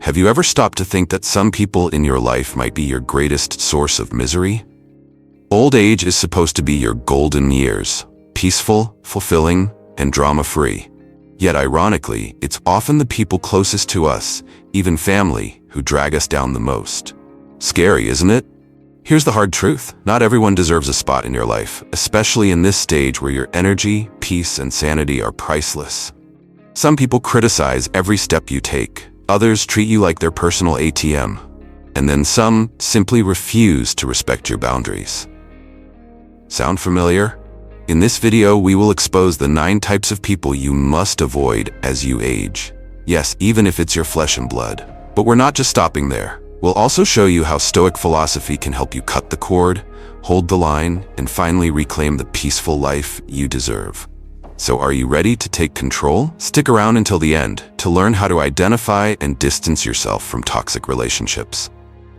Have you ever stopped to think that some people in your life might be your greatest source of misery? Old age is supposed to be your golden years, peaceful, fulfilling, and drama-free. Yet ironically, it's often the people closest to us, even family, who drag us down the most. Scary, isn't it? Here's the hard truth. Not everyone deserves a spot in your life, especially in this stage where your energy, peace, and sanity are priceless. Some people criticize every step you take. Others treat you like their personal ATM. And then some simply refuse to respect your boundaries. Sound familiar? In this video, we will expose the 9 types of people you must avoid as you age. Yes, even if it's your flesh and blood. But we're not just stopping there. We'll also show you how Stoic philosophy can help you cut the cord, hold the line, and finally reclaim the peaceful life you deserve. So are you ready to take control? Stick around until the end to learn how to identify and distance yourself from toxic relationships.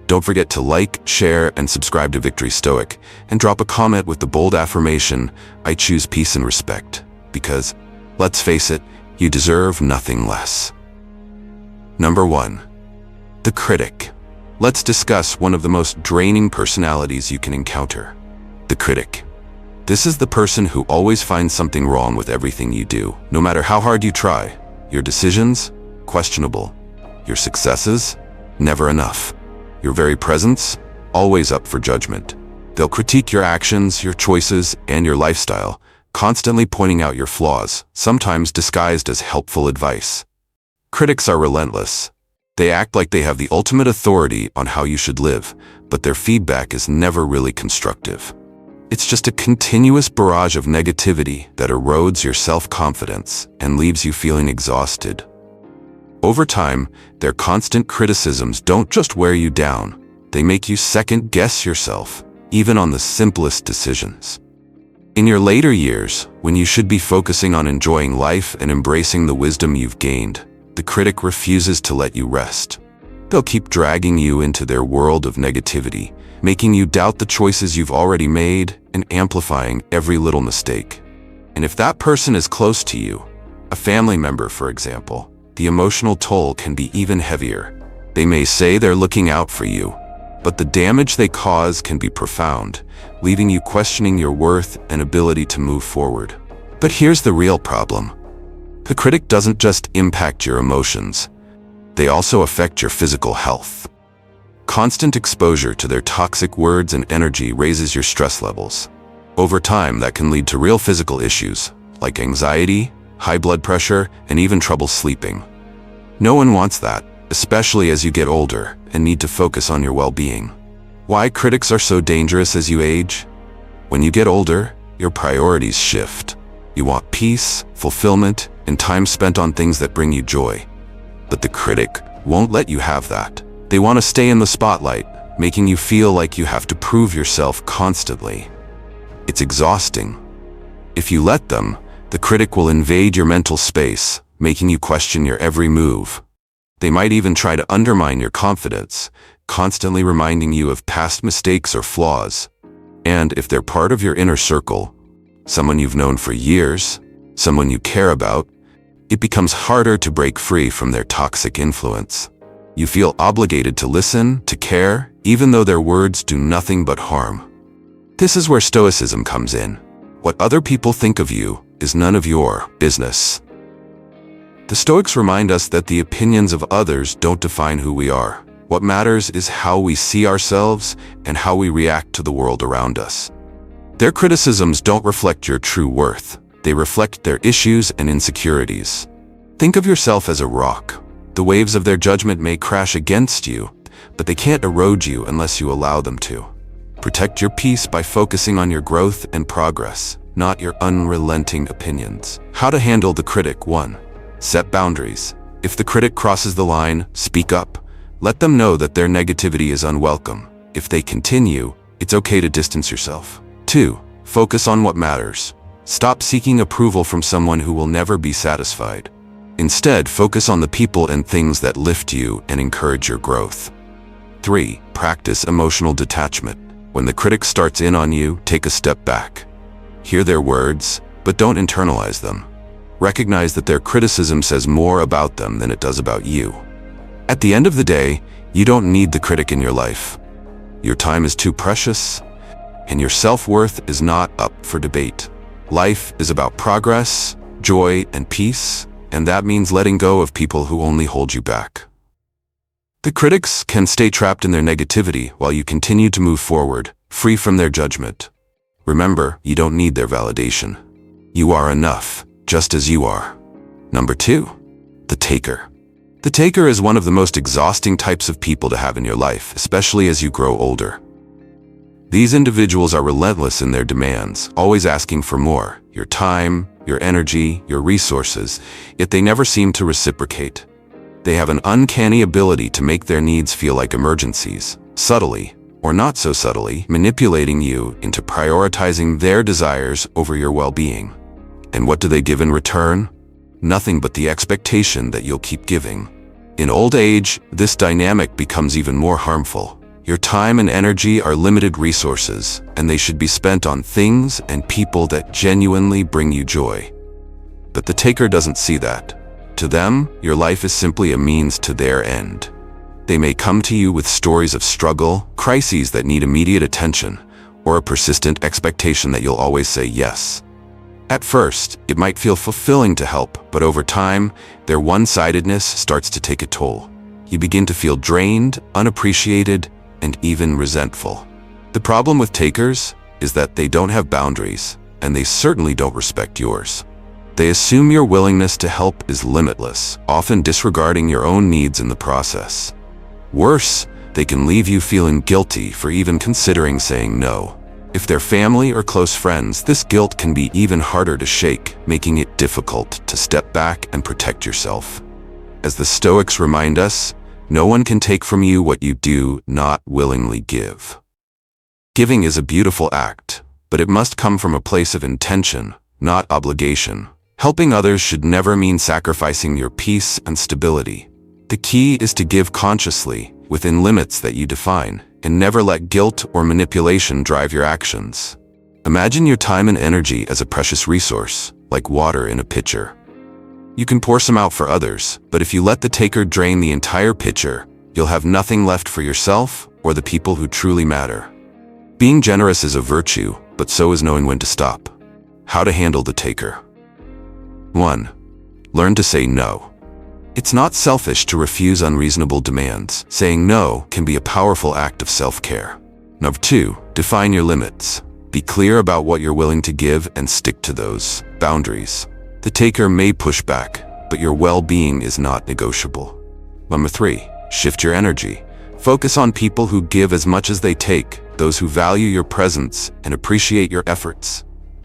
Don't forget to like, share, and subscribe to Victory Stoic, and drop a comment with the bold affirmation, "I choose peace and respect," because, let's face it, you deserve nothing less. Number 1. The Critic. Let's discuss one of the most draining personalities you can encounter. The critic. This is the person who always finds something wrong with everything you do, no matter how hard you try. Your decisions? Questionable. Your successes? Never enough. Your very presence? Always up for judgment. They'll critique your actions, your choices, and your lifestyle, constantly pointing out your flaws, sometimes disguised as helpful advice. Critics are relentless. They act like they have the ultimate authority on how you should live, but their feedback is never really constructive. It's just a continuous barrage of negativity that erodes your self-confidence and leaves you feeling exhausted. Over time, their constant criticisms don't just wear you down, they make you second-guess yourself, even on the simplest decisions. In your later years, when you should be focusing on enjoying life and embracing the wisdom you've gained, the critic refuses to let you rest. They'll keep dragging you into their world of negativity, making you doubt the choices you've already made and amplifying every little mistake. And if that person is close to you, a family member for example, the emotional toll can be even heavier. They may say they're looking out for you, but the damage they cause can be profound, leaving you questioning your worth and ability to move forward. But here's the real problem. The critic doesn't just impact your emotions, they also affect your physical health. Constant exposure to their toxic words and energy raises your stress levels. Over time, that can lead to real physical issues, like anxiety, high blood pressure, and even trouble sleeping. No one wants that, especially as you get older and need to focus on your well-being. Why critics are so dangerous as you age? When you get older, your priorities shift. You want peace, fulfillment, and time spent on things that bring you joy. But the critic won't let you have that. They want to stay in the spotlight, making you feel like you have to prove yourself constantly. It's exhausting. If you let them, the critic will invade your mental space, making you question your every move. They might even try to undermine your confidence, constantly reminding you of past mistakes or flaws. And if they're part of your inner circle, someone you've known for years, someone you care about, it becomes harder to break free from their toxic influence. You feel obligated to listen, to care, even though their words do nothing but harm. This is where Stoicism comes in. What other people think of you is none of your business. The Stoics remind us that the opinions of others don't define who we are. What matters is how we see ourselves and how we react to the world around us. Their criticisms don't reflect your true worth. They reflect their issues and insecurities. Think of yourself as a rock. The waves of their judgment may crash against you, but they can't erode you unless you allow them to. Protect your peace by focusing on your growth and progress, not your unrelenting opinions. How to handle the critic. 1. Set boundaries. If the critic crosses the line, speak up. Let them know that their negativity is unwelcome. If they continue, it's okay to distance yourself. 2. Focus on what matters. Stop seeking approval from someone who will never be satisfied. Instead, focus on the people and things that lift you and encourage your growth. 3. Practice emotional detachment. When the critic starts in on you, take a step back. Hear their words, but don't internalize them. Recognize that their criticism says more about them than it does about you. At the end of the day, you don't need the critic in your life. Your time is too precious, and your self-worth is not up for debate. Life is about progress, joy, and peace, and that means letting go of people who only hold you back. The critics can stay trapped in their negativity while you continue to move forward, free from their judgment. Remember, you don't need their validation. You are enough, just as you are. Number 2, the taker. The taker is one of the most exhausting types of people to have in your life, especially as you grow older. These individuals are relentless in their demands, always asking for more, your time, your energy, your resources, yet they never seem to reciprocate. They have an uncanny ability to make their needs feel like emergencies, subtly, or not so subtly, manipulating you into prioritizing their desires over your well-being. And what do they give in return? Nothing but the expectation that you'll keep giving. In old age, this dynamic becomes even more harmful. Your time and energy are limited resources, and they should be spent on things and people that genuinely bring you joy. But the taker doesn't see that. To them, your life is simply a means to their end. They may come to you with stories of struggle, crises that need immediate attention, or a persistent expectation that you'll always say yes. At first, it might feel fulfilling to help, but over time, their one-sidedness starts to take a toll. You begin to feel drained, unappreciated, and even resentful. The problem with takers is that they don't have boundaries, and they certainly don't respect yours. They assume your willingness to help is limitless, often disregarding your own needs in the process. Worse, they can leave you feeling guilty for even considering saying no. If they're family or close friends, this guilt can be even harder to shake, making it difficult to step back and protect yourself. As the Stoics remind us, no one can take from you what you do not willingly give. Giving is a beautiful act, but it must come from a place of intention, not obligation. Helping others should never mean sacrificing your peace and stability. The key is to give consciously, within limits that you define, and never let guilt or manipulation drive your actions. Imagine your time and energy as a precious resource, like water in a pitcher. You can pour some out for others, but if you let the taker drain the entire pitcher, you'll have nothing left for yourself or the people who truly matter. Being generous is a virtue, but so is knowing when to stop. How to handle the taker. 1. Learn to say no. It's not selfish to refuse unreasonable demands. Saying no can be a powerful act of self-care. Number 2. Define your limits. Be clear about what you're willing to give and stick to those boundaries. The taker may push back, but your well-being is not negotiable. Number 3. Shift your energy. Focus on people who give as much as they take, those who value your presence and appreciate your efforts.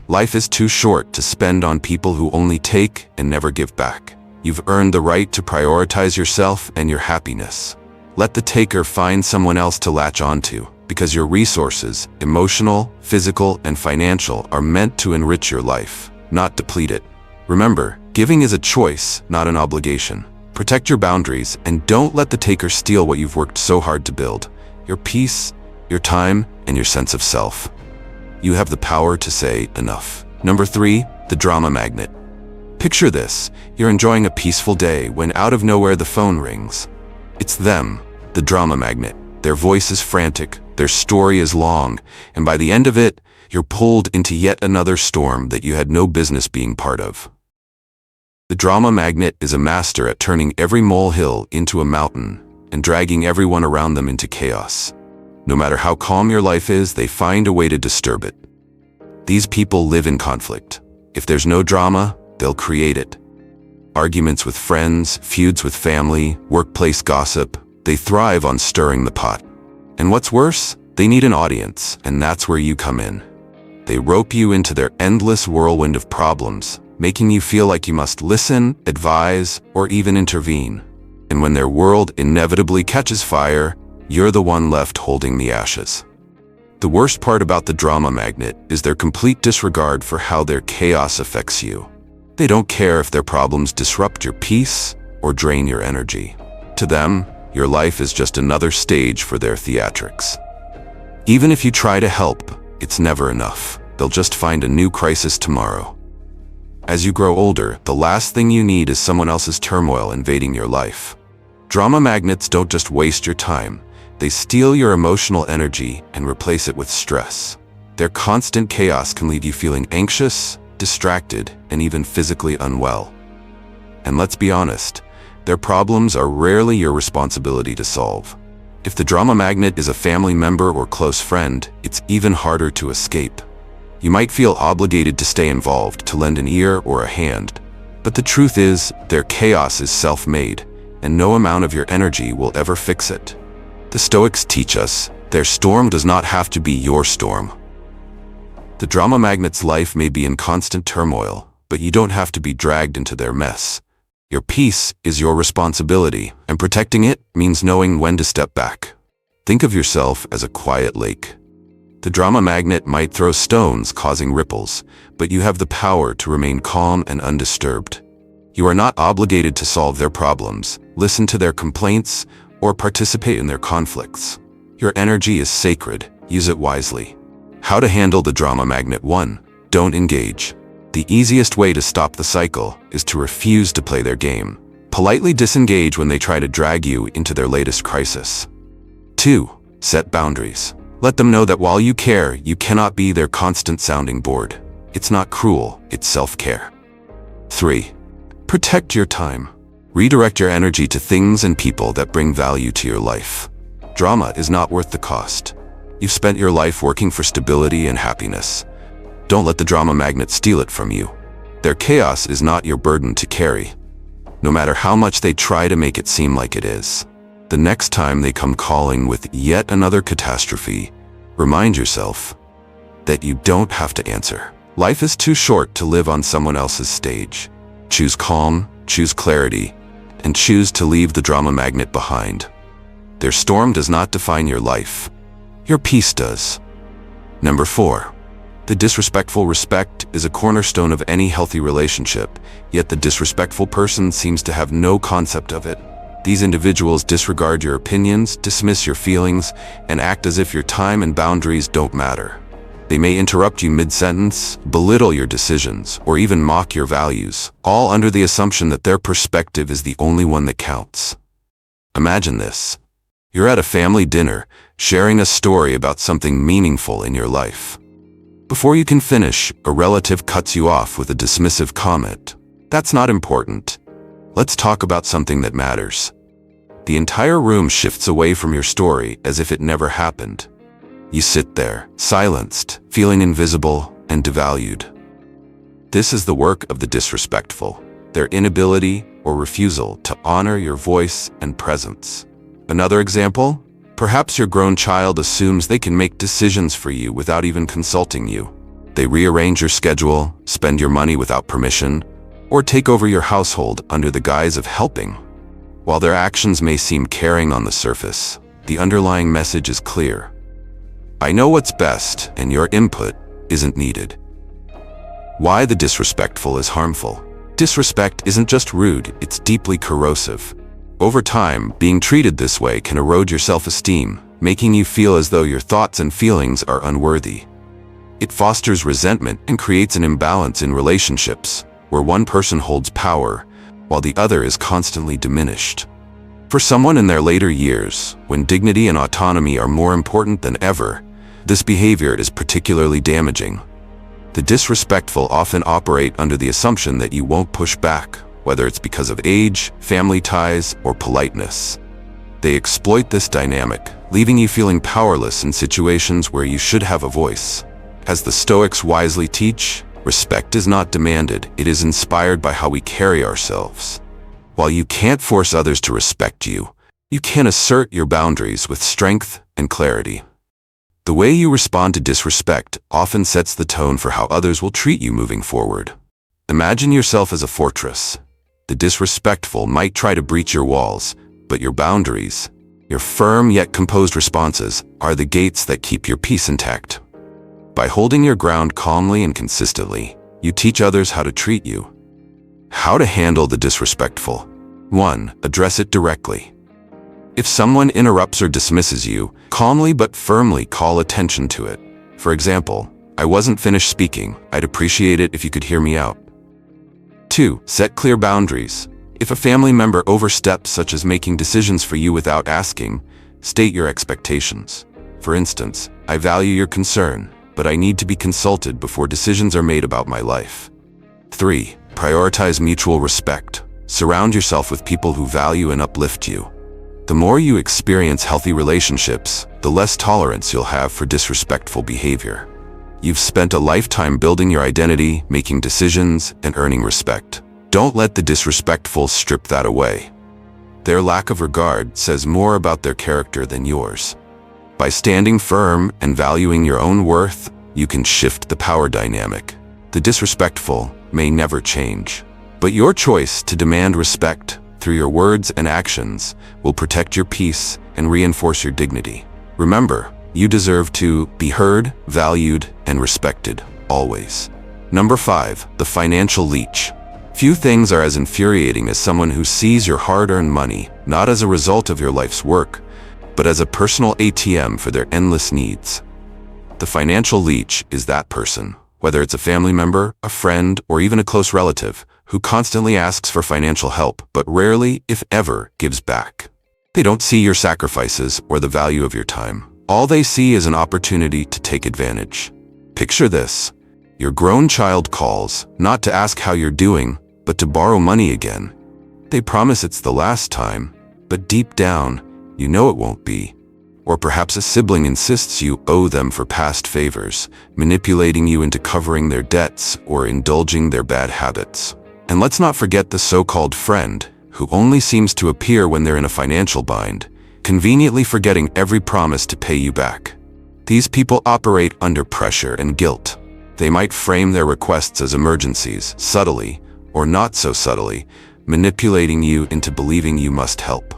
Life is too short to spend on people who only take and never give back. You've earned the right to prioritize yourself and your happiness. Let the taker find someone else to latch onto, because your resources, emotional, physical, and financial, are meant to enrich your life, not deplete it. Remember, giving is a choice, not an obligation. Protect your boundaries and don't let the taker steal what you've worked so hard to build: your peace, your time, and your sense of self. You have the power to say enough. Number 3, the drama magnet. Picture this: you're enjoying a peaceful day when out of nowhere the phone rings. It's them, the drama magnet. Their voice is frantic, their story is long, and by the end of it, you're pulled into yet another storm that you had no business being part of. The drama magnet is a master at turning every molehill into a mountain and dragging everyone around them into chaos. No matter how calm your life is, they find a way to disturb it. These people live in conflict. If there's no drama, they'll create it. Arguments with friends, feuds with family, workplace gossip, they thrive on stirring the pot. And what's worse, they need an audience, and that's where you come in. They rope you into their endless whirlwind of problems, making you feel like you must listen, advise, or even intervene. And when their world inevitably catches fire, you're the one left holding the ashes. The worst part about the drama magnet is their complete disregard for how their chaos affects you. They don't care if their problems disrupt your peace or drain your energy. To them, your life is just another stage for their theatrics. Even if you try to help, it's never enough. They'll just find a new crisis tomorrow. As you grow older, the last thing you need is someone else's turmoil invading your life. Drama magnets don't just waste your time. They steal your emotional energy and replace it with stress. Their constant chaos can leave you feeling anxious, distracted, and even physically unwell. And let's be honest, their problems are rarely your responsibility to solve. If the drama magnet is a family member or close friend, it's even harder to escape. You might feel obligated to stay involved, to lend an ear or a hand, but the truth is, their chaos is self-made, and no amount of your energy will ever fix it. The Stoics teach us, their storm does not have to be your storm. The drama magnet's life may be in constant turmoil, but you don't have to be dragged into their mess. Your peace is your responsibility, and protecting it means knowing when to step back. Think of yourself as a quiet lake. The drama magnet might throw stones, causing ripples, but you have the power to remain calm and undisturbed. You are not obligated to solve their problems, listen to their complaints, or participate in their conflicts. Your energy is sacred, use it wisely. How to handle the drama magnet? 1. Don't engage. The easiest way to stop the cycle is to refuse to play their game. Politely disengage when they try to drag you into their latest crisis. 2. Set boundaries. Let them know that while you care, you cannot be their constant sounding board. It's not cruel, it's self-care. 3. Protect your time. Redirect your energy to things and people that bring value to your life. Drama is not worth the cost. You've spent your life working for stability and happiness. Don't let the drama magnet steal it from you. Their chaos is not your burden to carry, no matter how much they try to make it seem like it is. The next time they come calling with yet another catastrophe, remind yourself that you don't have to answer. Life is too short to live on someone else's stage. Choose calm, choose clarity, and choose to leave the drama magnet behind. Their storm does not define your life. Your peace does. Number 4. The disrespectful. Respect is a cornerstone of any healthy relationship, yet the disrespectful person seems to have no concept of it. These individuals disregard your opinions, dismiss your feelings, and act as if your time and boundaries don't matter. They may interrupt you mid-sentence, belittle your decisions, or even mock your values, all under the assumption that their perspective is the only one that counts. Imagine this. You're at a family dinner, sharing a story about something meaningful in your life. Before you can finish, a relative cuts you off with a dismissive comment. That's not important. Let's talk about something that matters. The entire room shifts away from your story as if it never happened. You sit there, silenced, feeling invisible and devalued. This is the work of the disrespectful, their inability or refusal to honor your voice and presence. Another example? Perhaps your grown child assumes they can make decisions for you without even consulting you. They rearrange your schedule, spend your money without permission, or take over your household under the guise of helping. While their actions may seem caring on the surface, the underlying message is clear. I know what's best, and your input isn't needed. Why the disrespectful is harmful. Disrespect isn't just rude, it's deeply corrosive. Over time, being treated this way can erode your self-esteem, making you feel as though your thoughts and feelings are unworthy. It fosters resentment and creates an imbalance in relationships, where one person holds power, while the other is constantly diminished. For someone in their later years, when dignity and autonomy are more important than ever, this behavior is particularly damaging. The disrespectful often operate under the assumption that you won't push back, whether it's because of age, family ties, or politeness. They exploit this dynamic, leaving you feeling powerless in situations where you should have a voice. As the Stoics wisely teach, respect is not demanded, it is inspired by how we carry ourselves. While you can't force others to respect you, you can assert your boundaries with strength and clarity. The way you respond to disrespect often sets the tone for how others will treat you moving forward. Imagine yourself as a fortress. The disrespectful might try to breach your walls, but your boundaries, your firm yet composed responses, are the gates that keep your peace intact. By holding your ground calmly and consistently, you teach others how to treat you. How to handle the disrespectful. 1. Address it directly. If someone interrupts or dismisses you, calmly but firmly call attention to it. For example, I wasn't finished speaking. I'd appreciate it if you could hear me out. 2. Set clear boundaries. If a family member oversteps, such as making decisions for you without asking, state your expectations. For instance, I value your concern, but I need to be consulted before decisions are made about my life. 3. Prioritize mutual respect. Surround yourself with people who value and uplift you. The more you experience healthy relationships, the less tolerance you'll have for disrespectful behavior. You've spent a lifetime building your identity, making decisions, and earning respect. Don't let the disrespectful strip that away. Their lack of regard says more about their character than yours. By standing firm and valuing your own worth, you can shift the power dynamic. The disrespectful may never change, but your choice to demand respect through your words and actions will protect your peace and reinforce your dignity. Remember, you deserve to be heard, valued, and respected, always. Number 5, the financial leech. Few things are as infuriating as someone who sees your hard-earned money not as a result of your life's work, but as a personal ATM for their endless needs. The financial leech is that person, whether it's a family member, a friend, or even a close relative, who constantly asks for financial help but rarely, if ever, gives back. They don't see your sacrifices or the value of your time. All they see is an opportunity to take advantage. Picture this. Your grown child calls, not to ask how you're doing, but to borrow money again. They promise it's the last time, but deep down, you know it won't be. Or perhaps a sibling insists you owe them for past favors, manipulating you into covering their debts or indulging their bad habits. And let's not forget the so-called friend, who only seems to appear when they're in a financial bind, conveniently forgetting every promise to pay you back. These people operate under pressure and guilt. They might frame their requests as emergencies, subtly, or not so subtly, manipulating you into believing you must help.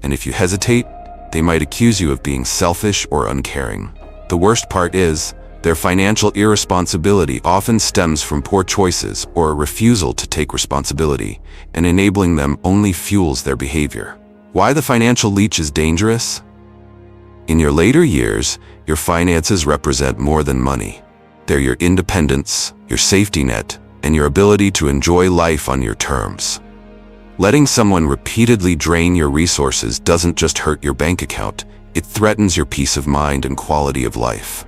And if you hesitate, they might accuse you of being selfish or uncaring. The worst part is, their financial irresponsibility often stems from poor choices or a refusal to take responsibility, and enabling them only fuels their behavior. Why the financial leech is dangerous? In your later years, your finances represent more than money. They're your independence, your safety net, and your ability to enjoy life on your terms. Letting someone repeatedly drain your resources doesn't just hurt your bank account, it threatens your peace of mind and quality of life.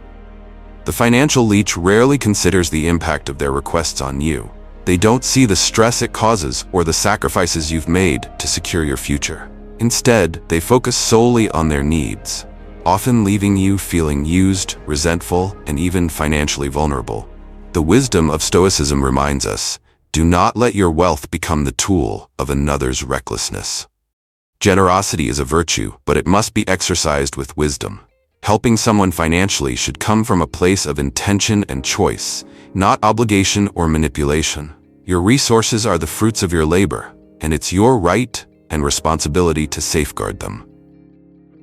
The financial leech rarely considers the impact of their requests on you. They don't see the stress it causes or the sacrifices you've made to secure your future. Instead, they focus solely on their needs, often leaving you feeling used, resentful, and even financially vulnerable. The wisdom of Stoicism reminds us, do not let your wealth become the tool of another's recklessness. Generosity is a virtue, but it must be exercised with wisdom. Helping someone financially should come from a place of intention and choice, not obligation or manipulation. Your resources are the fruits of your labor, and it's your right and responsibility to safeguard them.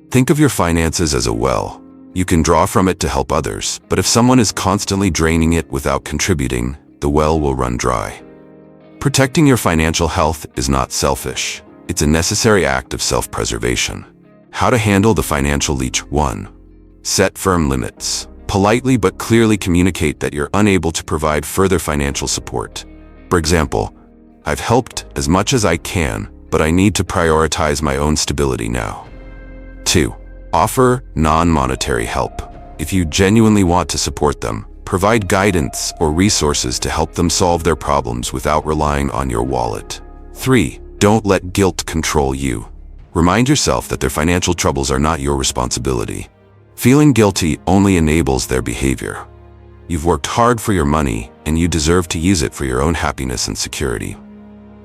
Think of your finances as a well. You can draw from it to help others, but if someone is constantly draining it without contributing, the well will run dry. Protecting your financial health is not selfish. It's a necessary act of self-preservation. How to handle the financial leech. 1. Set firm limits. Politely but clearly communicate that you're unable to provide further financial support. For example, I've helped as much as I can, but I need to prioritize my own stability now. 2. Offer non-monetary help. If you genuinely want to support them, provide guidance or resources to help them solve their problems without relying on your wallet. 3. Don't let guilt control you. Remind yourself that their financial troubles are not your responsibility. Feeling guilty only enables their behavior. You've worked hard for your money, and you deserve to use it for your own happiness and security.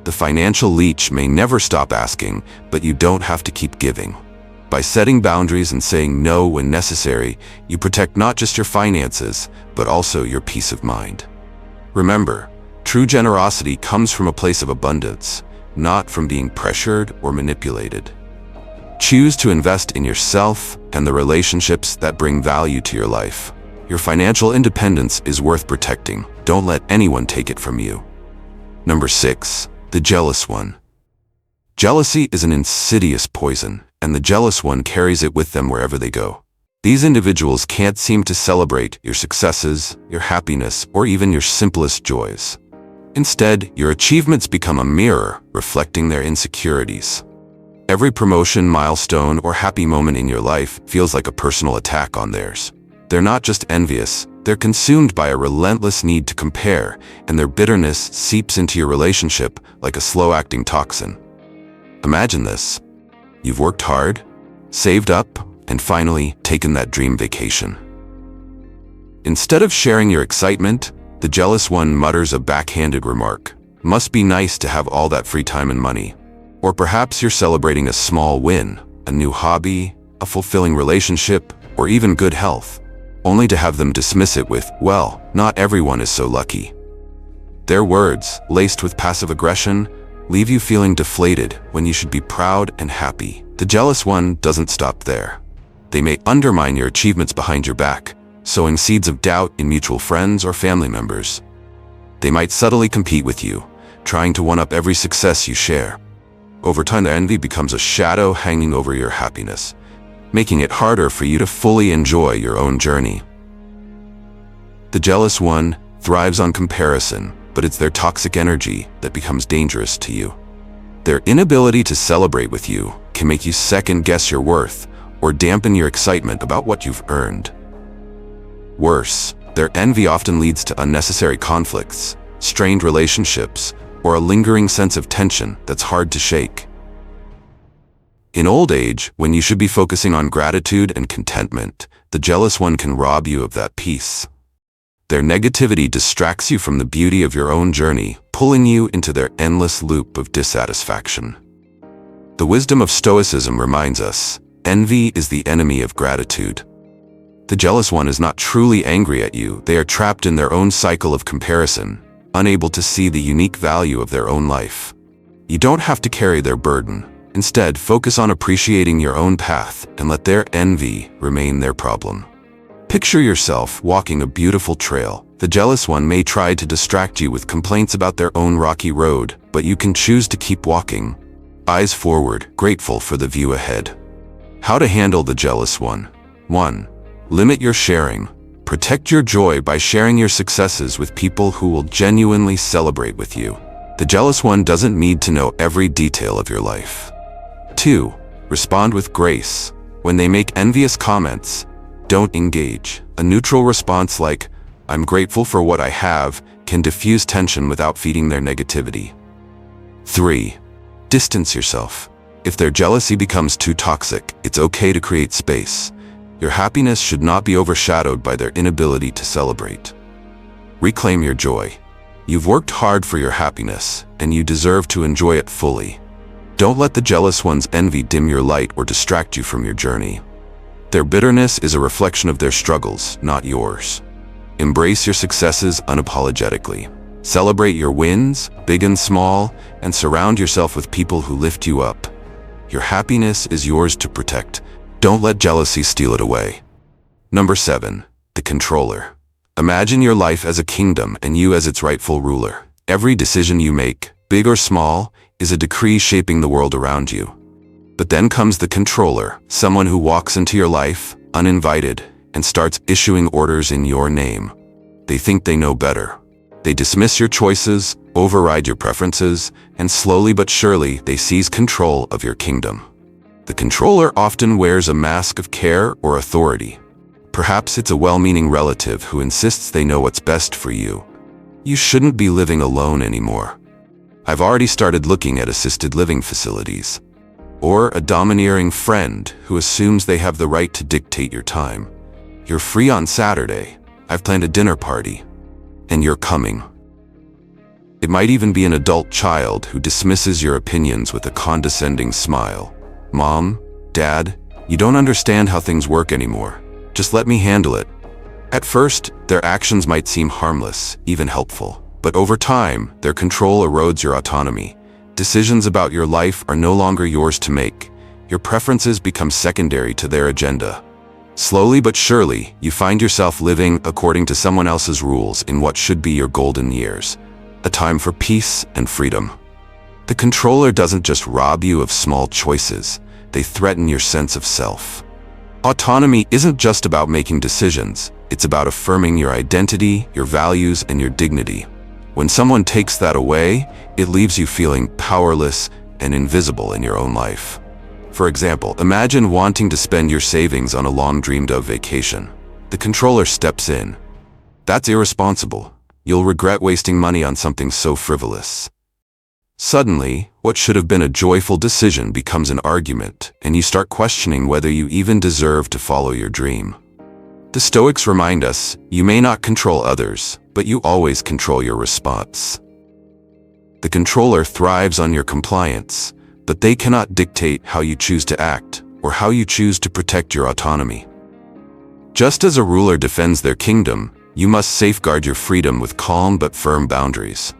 The financial leech may never stop asking, but you don't have to keep giving. By setting boundaries and saying no when necessary, you protect not just your finances, but also your peace of mind. Remember, true generosity comes from a place of abundance, not from being pressured or manipulated. Choose to invest in yourself and the relationships that bring value to your life. Your financial independence is worth protecting. Don't let anyone take it from you. Number 6. The jealous one. Jealousy is an insidious poison, and the jealous one carries it with them wherever they go. These individuals can't seem to celebrate your successes, your happiness, or even your simplest joys. Instead, your achievements become a mirror reflecting their insecurities. Every promotion, milestone, or happy moment in your life feels like a personal attack on theirs. They're not just envious, they're consumed by a relentless need to compare, and their bitterness seeps into your relationship like a slow-acting toxin. Imagine this. You've worked hard, saved up, and finally taken that dream vacation. Instead of sharing your excitement, the jealous one mutters a backhanded remark. Must be nice to have all that free time and money. Or perhaps you're celebrating a small win, a new hobby, a fulfilling relationship, or even good health, only to have them dismiss it with, well, not everyone is so lucky. Their words, laced with passive aggression, leave you feeling deflated when you should be proud and happy. The jealous one doesn't stop there. They may undermine your achievements behind your back, sowing seeds of doubt in mutual friends or family members. They might subtly compete with you, trying to one-up every success you share. Over time, their envy becomes a shadow hanging over your happiness, making it harder for you to fully enjoy your own journey. The jealous one thrives on comparison, but it's their toxic energy that becomes dangerous to you. Their inability to celebrate with you can make you second-guess your worth or dampen your excitement about what you've earned. Worse, their envy often leads to unnecessary conflicts, strained relationships, or a lingering sense of tension that's hard to shake. In old age, when you should be focusing on gratitude and contentment, the jealous one can rob you of that peace. Their negativity distracts you from the beauty of your own journey, pulling you into their endless loop of dissatisfaction. The wisdom of Stoicism reminds us, envy is the enemy of gratitude. The jealous one is not truly angry at you, they are trapped in their own cycle of comparison, unable to see the unique value of their own life. You don't have to carry their burden. Instead, focus on appreciating your own path and let their envy remain their problem. Picture yourself walking a beautiful trail. The jealous one may try to distract you with complaints about their own rocky road, but you can choose to keep walking, eyes forward, grateful for the view ahead. How to handle the jealous one? 1. Limit your sharing. Protect your joy by sharing your successes with people who will genuinely celebrate with you. The jealous one doesn't need to know every detail of your life. 2. Respond with grace. When they make envious comments, don't engage. A neutral response like, "I'm grateful for what I have," can diffuse tension without feeding their negativity. 3. Distance yourself. If their jealousy becomes too toxic, it's okay to create space. Your happiness should not be overshadowed by their inability to celebrate. Reclaim your joy. You've worked hard for your happiness, and you deserve to enjoy it fully. Don't let the jealous one's envy dim your light or distract you from your journey. Their bitterness is a reflection of their struggles, not yours. Embrace your successes unapologetically. Celebrate your wins, big and small, and surround yourself with people who lift you up. Your happiness is yours to protect. Don't let jealousy steal it away. 7. The controller. Imagine your life as a kingdom and you as its rightful ruler. Every decision you make, big or small, is a decree shaping the world around you. But then comes the controller, someone who walks into your life, uninvited, and starts issuing orders in your name. They think they know better. They dismiss your choices, override your preferences, and slowly but surely they seize control of your kingdom. The controller often wears a mask of care or authority. Perhaps it's a well-meaning relative who insists they know what's best for you. You shouldn't be living alone anymore. I've already started looking at assisted living facilities. Or a domineering friend who assumes they have the right to dictate your time. You're free on Saturday. I've planned a dinner party. And you're coming. It might even be an adult child who dismisses your opinions with a condescending smile. "Mom, Dad, you don't understand how things work anymore. Just let me handle it." At first, their actions might seem harmless, even helpful. But over time, their control erodes your autonomy. Decisions about your life are no longer yours to make. Your preferences become secondary to their agenda. Slowly but surely, you find yourself living according to someone else's rules in what should be your golden years, a time for peace and freedom. The controller doesn't just rob you of small choices, they threaten your sense of self. Autonomy isn't just about making decisions, it's about affirming your identity, your values, and your dignity. When someone takes that away, it leaves you feeling powerless and invisible in your own life. For example, imagine wanting to spend your savings on a long-dreamed-of vacation. The controller steps in. That's irresponsible. You'll regret wasting money on something so frivolous. Suddenly, what should have been a joyful decision becomes an argument, and you start questioning whether you even deserve to follow your dream. The Stoics remind us, you may not control others, but you always control your response. The controller thrives on your compliance, but they cannot dictate how you choose to act or how you choose to protect your autonomy. Just as a ruler defends their kingdom, you must safeguard your freedom with calm but firm boundaries.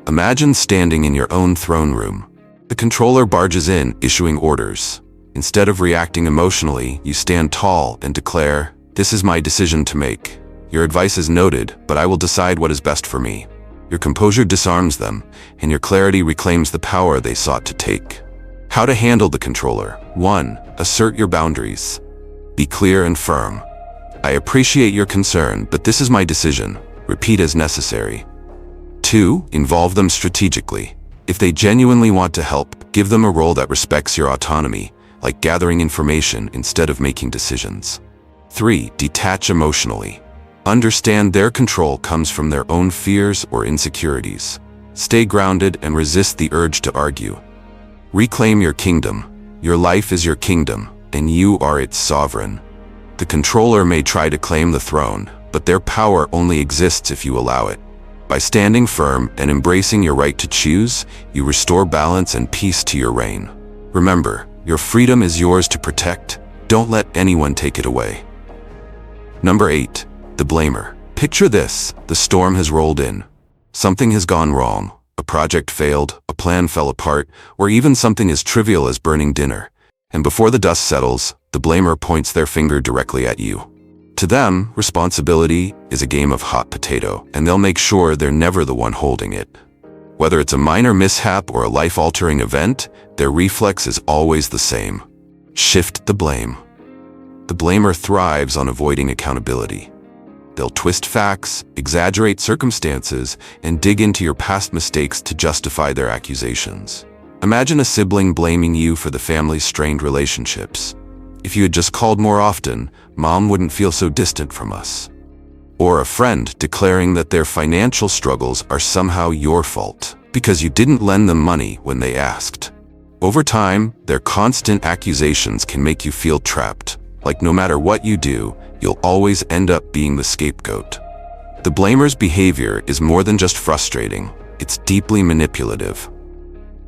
Imagine standing in your own throne room. The controller barges in, issuing orders. Instead of reacting emotionally, you stand tall and declare, "This is my decision to make. Your advice is noted, but I will decide what is best for me." Your composure disarms them, and your clarity reclaims the power they sought to take. How to handle the controller. 1. Assert your boundaries. Be clear and firm. "I appreciate your concern, but this is my decision." Repeat as necessary. 2. Involve them strategically. If they genuinely want to help, give them a role that respects your autonomy, like gathering information instead of making decisions. 3. Detach emotionally. Understand their control comes from their own fears or insecurities. Stay grounded and resist the urge to argue. Reclaim your kingdom. Your life is your kingdom, and you are its sovereign. The controller may try to claim the throne, but their power only exists if you allow it. By standing firm and embracing your right to choose, you restore balance and peace to your reign. Remember, your freedom is yours to protect. Don't let anyone take it away. Number 8. The blamer. Picture this: the storm has rolled in. Something has gone wrong. A project failed, a plan fell apart, or even something as trivial as burning dinner. And before the dust settles, the blamer points their finger directly at you. To them, responsibility is a game of hot potato, and they'll make sure they're never the one holding it. Whether it's a minor mishap or a life-altering event, their reflex is always the same: shift the blame. The blamer thrives on avoiding accountability. They'll twist facts, exaggerate circumstances, and dig into your past mistakes to justify their accusations. Imagine a sibling blaming you for the family's strained relationships. "If you had just called more often, Mom wouldn't feel so distant from us." Or a friend declaring that their financial struggles are somehow your fault because you didn't lend them money when they asked. Over time, their constant accusations can make you feel trapped, like no matter what you do, you'll always end up being the scapegoat. The blamer's behavior is more than just frustrating, it's deeply manipulative.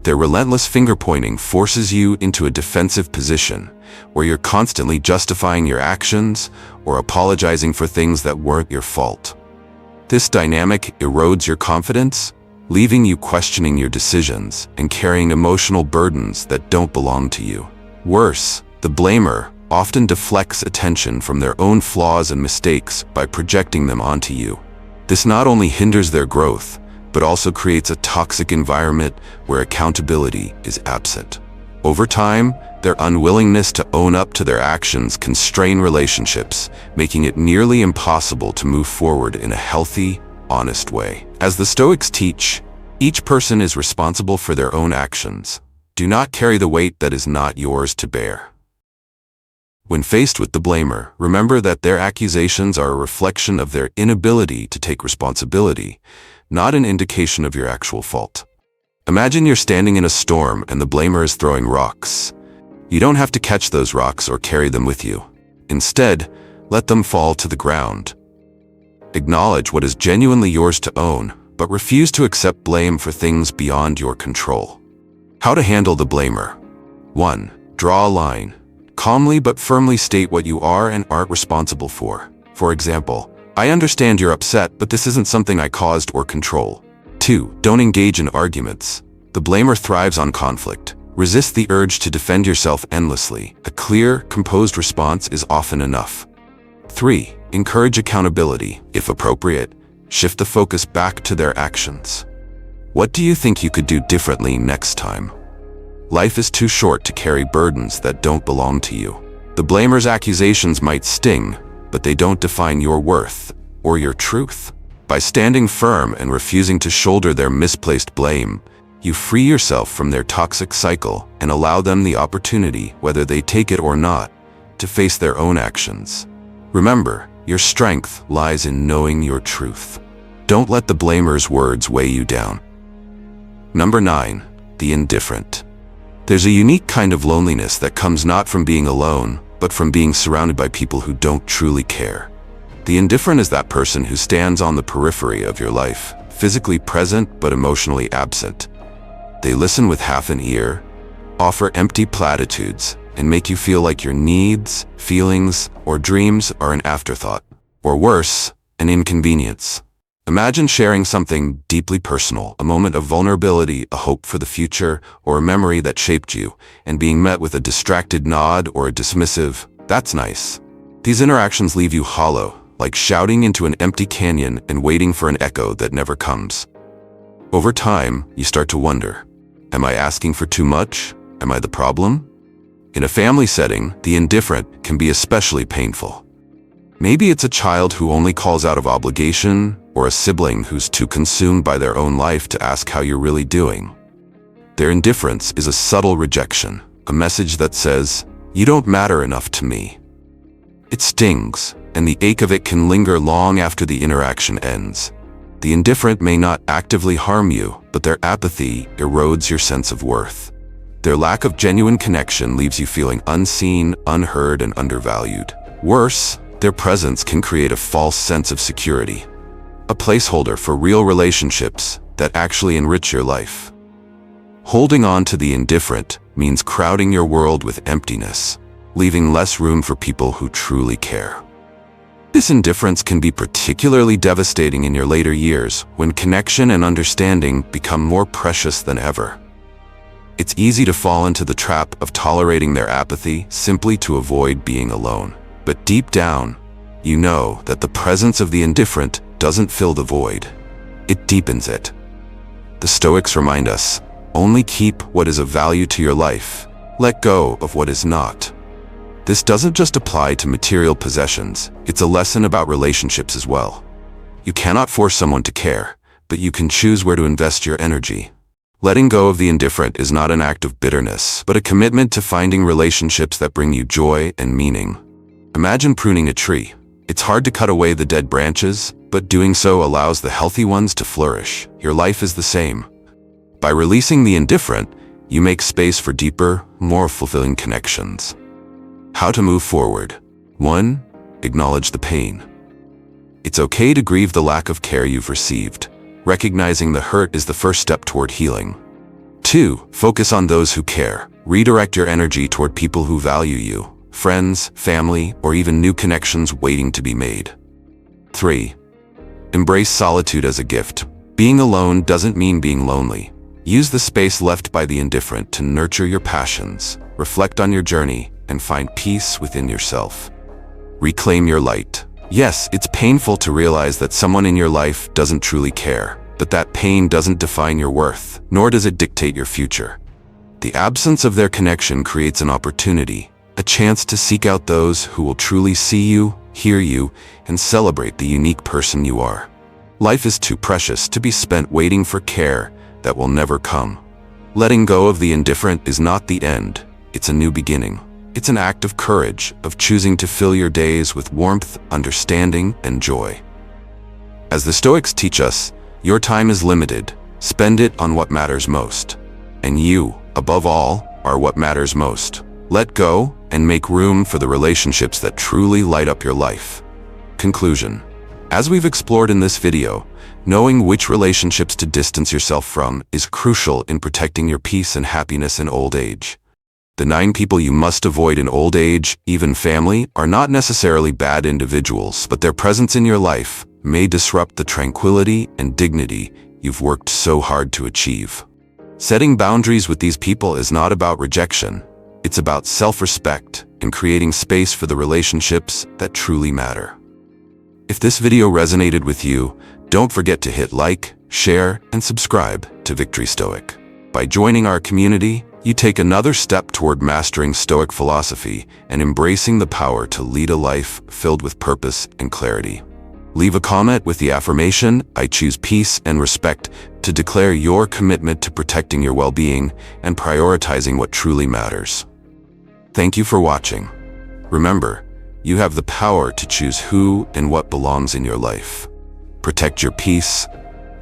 Their relentless finger-pointing forces you into a defensive position, where you're constantly justifying your actions or apologizing for things that weren't your fault. This dynamic erodes your confidence, leaving you questioning your decisions and carrying emotional burdens that don't belong to you. Worse, the blamer often deflects attention from their own flaws and mistakes by projecting them onto you. This not only hinders their growth, but also creates a toxic environment where accountability is absent. Over time, their unwillingness to own up to their actions can strain relationships, making it nearly impossible to move forward in a healthy, honest way. As the Stoics teach, each person is responsible for their own actions. Do not carry the weight that is not yours to bear. When faced with the blamer, remember that their accusations are a reflection of their inability to take responsibility, not an indication of your actual fault. Imagine you're standing in a storm and the blamer is throwing rocks. You don't have to catch those rocks or carry them with you. Instead, let them fall to the ground. Acknowledge what is genuinely yours to own, but refuse to accept blame for things beyond your control. How to handle the blamer. 1. Draw a line. Calmly but firmly state what you are and aren't responsible for. For example, "I understand you're upset, but this isn't something I caused or control." 2. Don't engage in arguments. The blamer thrives on conflict. Resist the urge to defend yourself endlessly. A clear, composed response is often enough. 3. Encourage accountability. If appropriate, shift the focus back to their actions. What do you think you could do differently next time? Life is too short to carry burdens that don't belong to you. The blamer's accusations might sting, but they don't define your worth or your truth. By standing firm and refusing to shoulder their misplaced blame, you free yourself from their toxic cycle and allow them the opportunity, whether they take it or not, to face their own actions. Remember, your strength lies in knowing your truth. Don't let the blamer's words weigh you down. Number 9. The indifferent. There's a unique kind of loneliness that comes not from being alone, but from being surrounded by people who don't truly care. The indifferent is that person who stands on the periphery of your life, physically present but emotionally absent. They listen with half an ear, offer empty platitudes, and make you feel like your needs, feelings, or dreams are an afterthought, or worse, an inconvenience. Imagine sharing something deeply personal, a moment of vulnerability, a hope for the future, or a memory that shaped you, and being met with a distracted nod or a dismissive, "That's nice." These interactions leave you hollow, like shouting into an empty canyon and waiting for an echo that never comes. Over time, you start to wonder, am I asking for too much? Am I the problem? In a family setting, the indifferent can be especially painful. Maybe it's a child who only calls out of obligation, or a sibling who's too consumed by their own life to ask how you're really doing. Their indifference is a subtle rejection, a message that says, "You don't matter enough to me." It stings, and the ache of it can linger long after the interaction ends. The indifferent may not actively harm you, but their apathy erodes your sense of worth. Their lack of genuine connection leaves you feeling unseen, unheard, and undervalued. Worse, their presence can create a false sense of security, a placeholder for real relationships that actually enrich your life. Holding on to the indifferent means crowding your world with emptiness, leaving less room for people who truly care. This indifference can be particularly devastating in your later years, when connection and understanding become more precious than ever. It's easy to fall into the trap of tolerating their apathy simply to avoid being alone. But deep down, you know that the presence of the indifferent doesn't fill the void. It deepens it. The Stoics remind us, only keep what is of value to your life. Let go of what is not. This doesn't just apply to material possessions, it's a lesson about relationships as well. You cannot force someone to care, but you can choose where to invest your energy. Letting go of the indifferent is not an act of bitterness, but a commitment to finding relationships that bring you joy and meaning. Imagine pruning a tree. It's hard to cut away the dead branches, but doing so allows the healthy ones to flourish. Your life is the same. By releasing the indifferent, you make space for deeper, more fulfilling connections. How to move forward. 1. Acknowledge the pain. It's okay to grieve the lack of care you've received. Recognizing the hurt is the first step toward healing. 2. Focus on those who care. Redirect your energy toward people who value you, friends, family, or even new connections waiting to be made. 3. Embrace solitude as a gift. Being alone doesn't mean being lonely. Use the space left by the indifferent to nurture your passions, reflect on your journey, and find peace within yourself. Reclaim your light. Yes, it's painful to realize that someone in your life doesn't truly care, but that pain doesn't define your worth, nor does it dictate your future. The absence of their connection creates an opportunity, a chance to seek out those who will truly see you, hear you, and celebrate the unique person you are. Life is too precious to be spent waiting for care that will never come. Letting go of the indifferent is not the end, it's a new beginning. It's an act of courage, of choosing to fill your days with warmth, understanding, and joy. As the Stoics teach us, your time is limited. Spend it on what matters most. And you, above all, are what matters most. Let go and make room for the relationships that truly light up your life. Conclusion. As we've explored in this video, knowing which relationships to distance yourself from is crucial in protecting your peace and happiness in old age. The 9 people you must avoid in old age, even family, are not necessarily bad individuals, but their presence in your life may disrupt the tranquility and dignity you've worked so hard to achieve. Setting boundaries with these people is not about rejection. It's about self-respect and creating space for the relationships that truly matter. If this video resonated with you, don't forget to hit like, share, and subscribe to Victory Stoic. By joining our community, you take another step toward mastering Stoic philosophy and embracing the power to lead a life filled with purpose and clarity. Leave a comment with the affirmation, "I choose peace and respect," to declare your commitment to protecting your well-being and prioritizing what truly matters. Thank you for watching. Remember, you have the power to choose who and what belongs in your life. Protect your peace,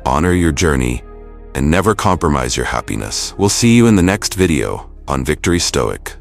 honor your journey, and never compromise your happiness. We'll see you in the next video on Victory Stoic.